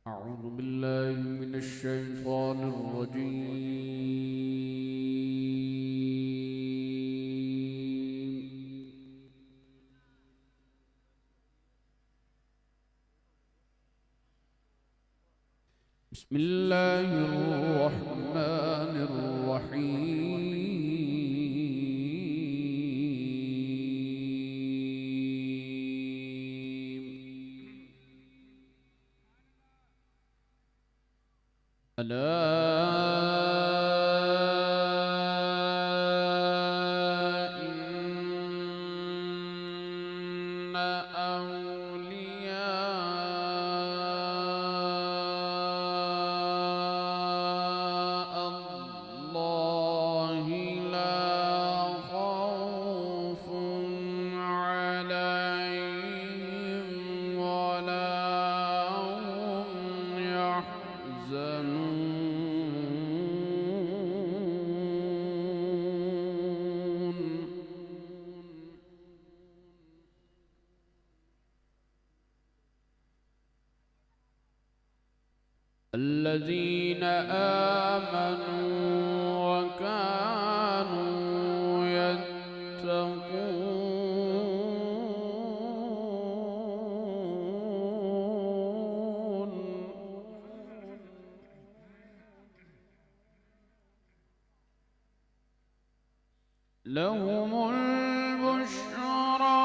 أعوذ بالله من الشيطان الرجيم. بسم الله الرحمن الرحيم. ألا إن أولياء الله لا خوف عليهم ولا هم يحزنون. الذين آمنوا وكانوا يتقون. لهم البشرى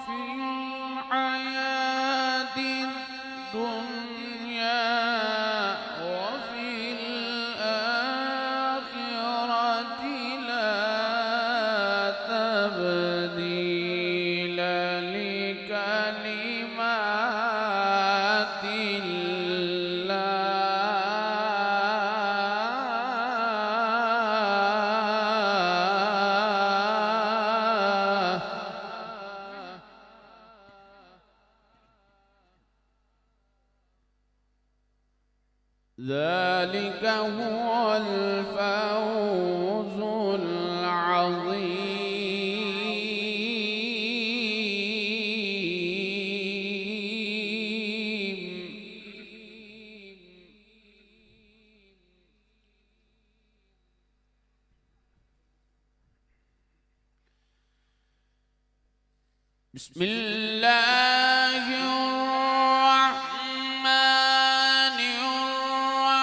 في الحياة الدنيا وفي الآخرة لا تبديل لكلمات الله. ذلك هو الفوز العظيم. بسم الله الرحمن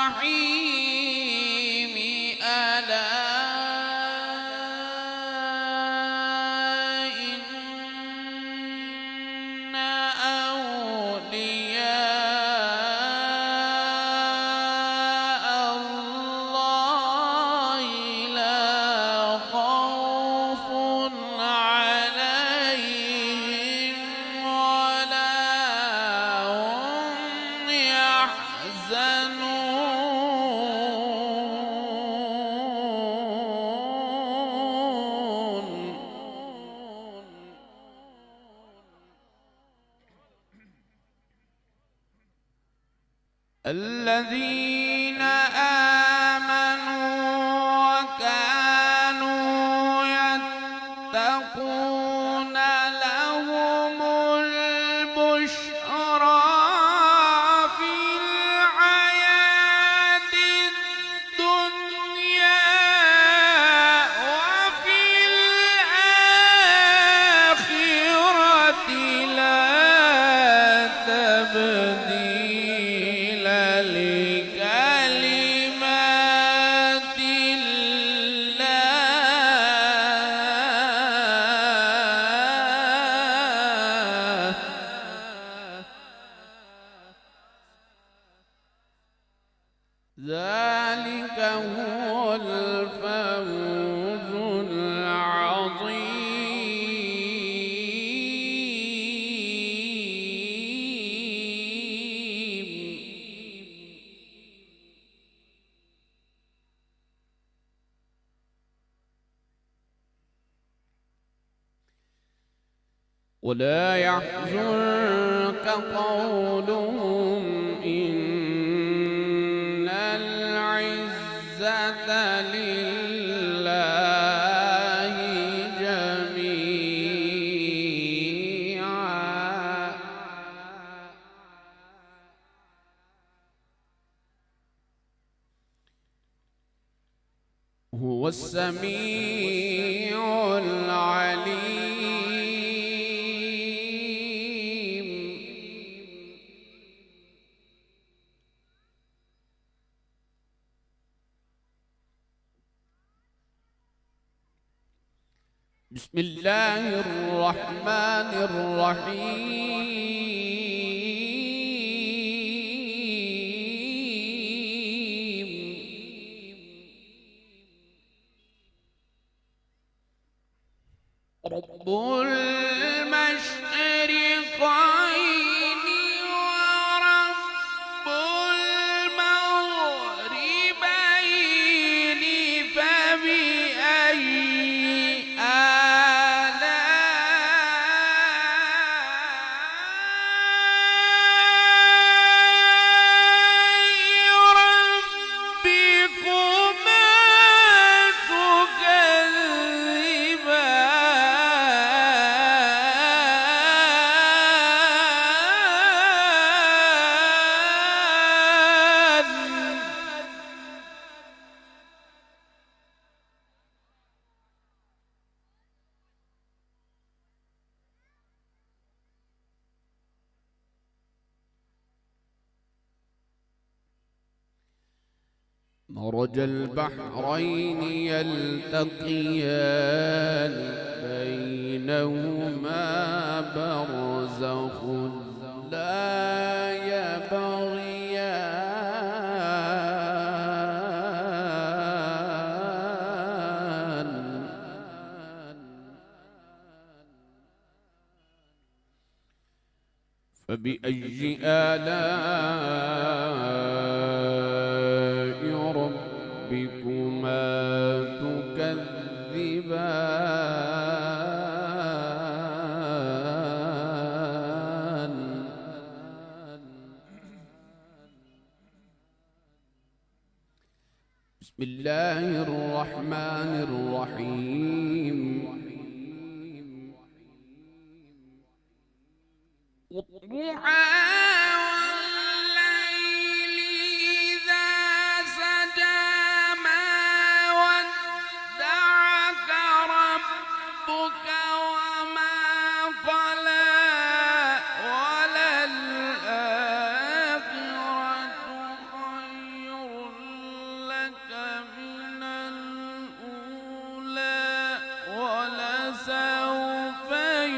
الرحيم. ألا إن أولياء الله لا خوف عليهم ولا هم يحزنون. الذين آمنوا وكانوا يتقون لهم البشرى في الحياة الدنيا وفي الآخرة لا تبديل لكلمات الله. ذلك هو الفوز العظيم. ولا يحزنك قولهم إن العزة لله جميعا. هو السميع العليم. بسم الله الرحمن الرحيم. رب المشرقين ورب المغربين فبأي مرج البحرين يلتقيان بينهما برزخ لا يبغيان. فبأي آلاء ربكما تكذبان. بسم الله الرحمن الرحيم. والضحى والليل إذا سجى ما ودعك ربك وما قلى وللآخرة خير لك من الأولى ولسوف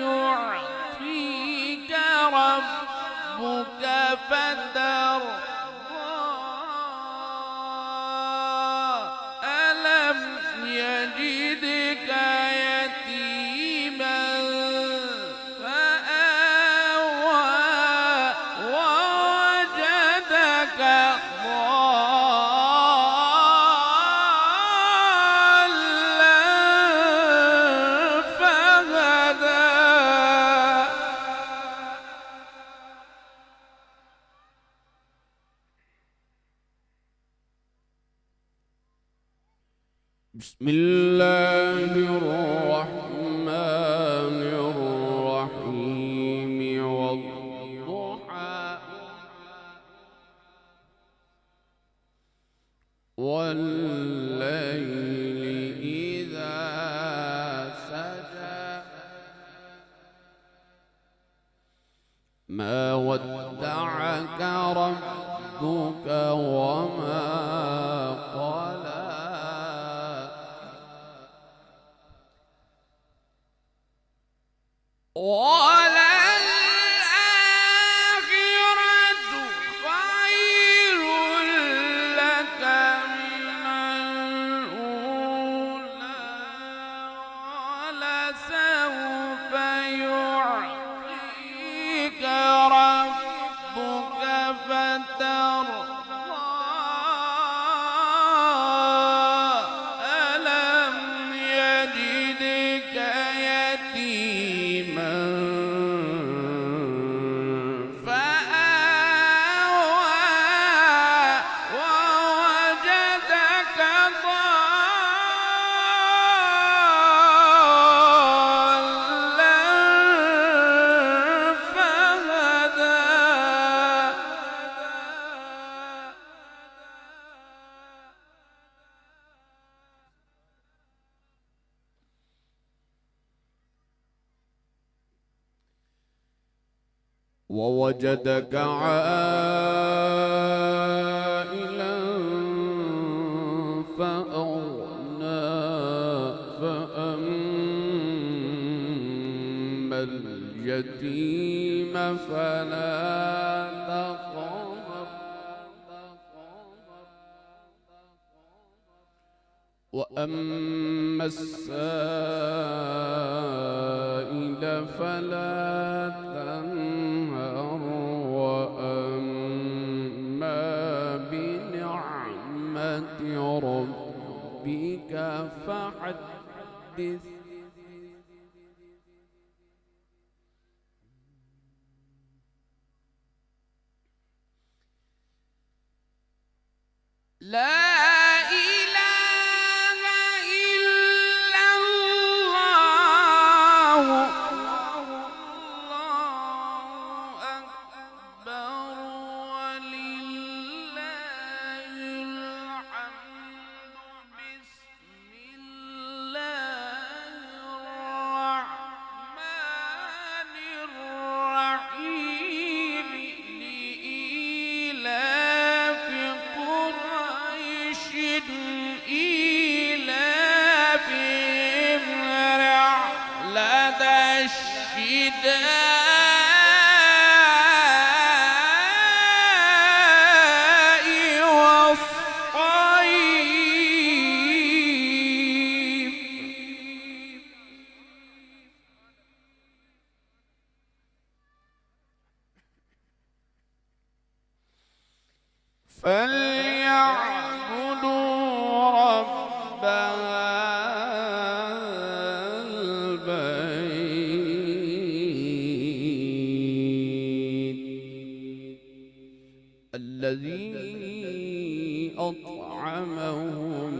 يعطيك ربك فترضى. ألم يجدك يتيما فآوى ووجدك ضالا فهدى. بسم الله الرحمن الرحيم. والضحى والليل إذا سجى ما ودعك ربك وما قلى وللآخرة خير لك من الأولى ولسوف يعطيك ربك فترضى. ألم يجدك يتيما فآوى ووجدك ضالا فهدى. ووجدك عائلا فأغنى فأما اليتيم فلا تقهر وأما السائل فلا تنهر وأما بنعمة ربك فحدث لا فليعبدوا رب البيت الذي أطعمهم